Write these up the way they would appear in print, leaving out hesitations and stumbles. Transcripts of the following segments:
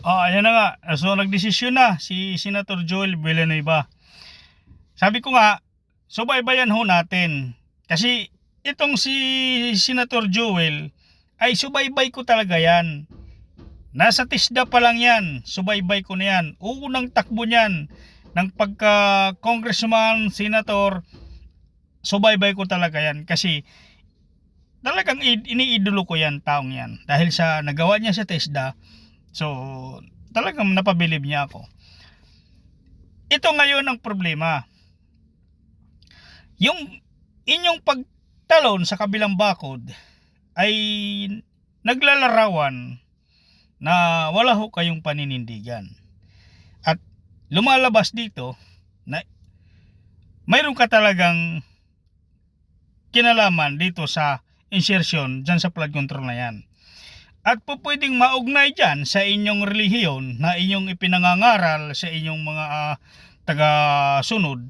Ayan na nga. So, nagdesisyon na si Senator Joel Villanueva. Sabi ko nga, subaybayan ho natin. Kasi itong si Senator Joel ay subaybay ko talaga yan. Nasa TISDA pa lang yan. Subaybay ko na yan. Unang takbo niyan ng pagka congressman, senator, subaybay ko talaga yan. Kasi talagang iniidolo ko yan, taong yan. Dahil sa nagawa niya sa TISDA, so talagang napabilib niya ako. Ito ngayon ang problema. Yung inyong pagtalon sa kabilang bakod ay naglalarawan na wala ho kayong paninindigan. At lumalabas dito na mayroon ka talagang kinalaman dito sa insertion dyan sa flood control na yan. At po pwedeng maugnay dyan sa inyong relihiyon na inyong ipinangangaral sa inyong mga taga-sunod.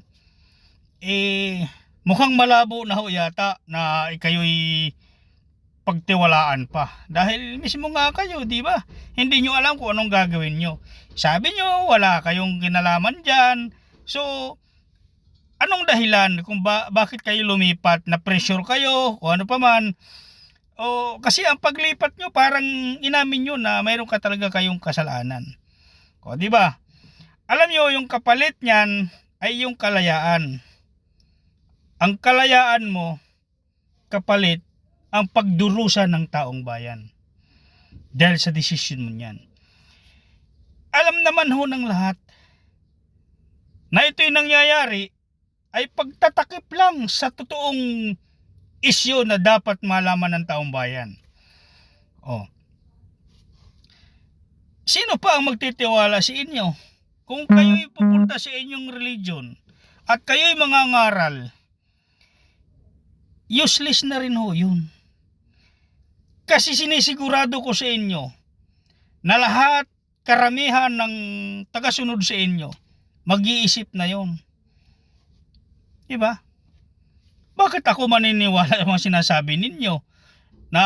Mukhang malabo na ho yata na kayo'y pagtiwalaan pa. Dahil mismo nga kayo, di ba? Hindi nyo alam kung anong gagawin nyo. Sabi nyo, wala kayong kinalaman dyan. So, anong dahilan kung bakit kayo lumipat? Na pressure kayo o ano pa man? O kasi ang paglipat nyo parang inamin nyo na mayroon ka talaga kayong kasalanan. O di ba? Alam nyo yung kapalit niyan ay yung kalayaan. Ang kalayaan mo kapalit ang pagdurusa ng taong bayan. Dahil sa desisyon mo niyan. Alam naman ho ng lahat na ito'y nangyayari ay pagtatakip lang sa totoong isyu na dapat malaman ng taong bayan. Sino pa ang magtitiwala sa inyo? Kung kayo'y pupunta sa inyong religion at kayo'y mangangaral, useless na rin ho yun. Kasi sinisigurado ko sa inyo na lahat, karamihan ng tagasunod sa inyo, mag-iisip na yon. Diba? Bakit ako maniniwala sa mga sinasabi ninyo na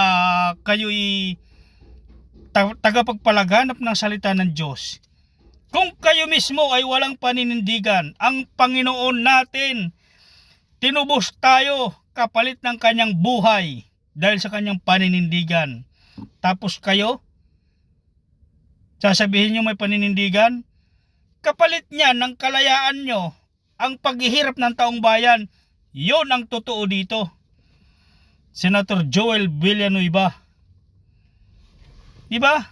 kayo'y tagapagpalaganap ng salita ng Diyos? Kung kayo mismo ay walang paninindigan, ang Panginoon natin, tinubos tayo kapalit ng kanyang buhay dahil sa kanyang paninindigan. Tapos kayo, sasabihin nyo may paninindigan? Kapalit niya ng kalayaan nyo, ang paghihirap ng taong bayan. Yon ang totoo dito. Senator Joel Villanueva. Diba?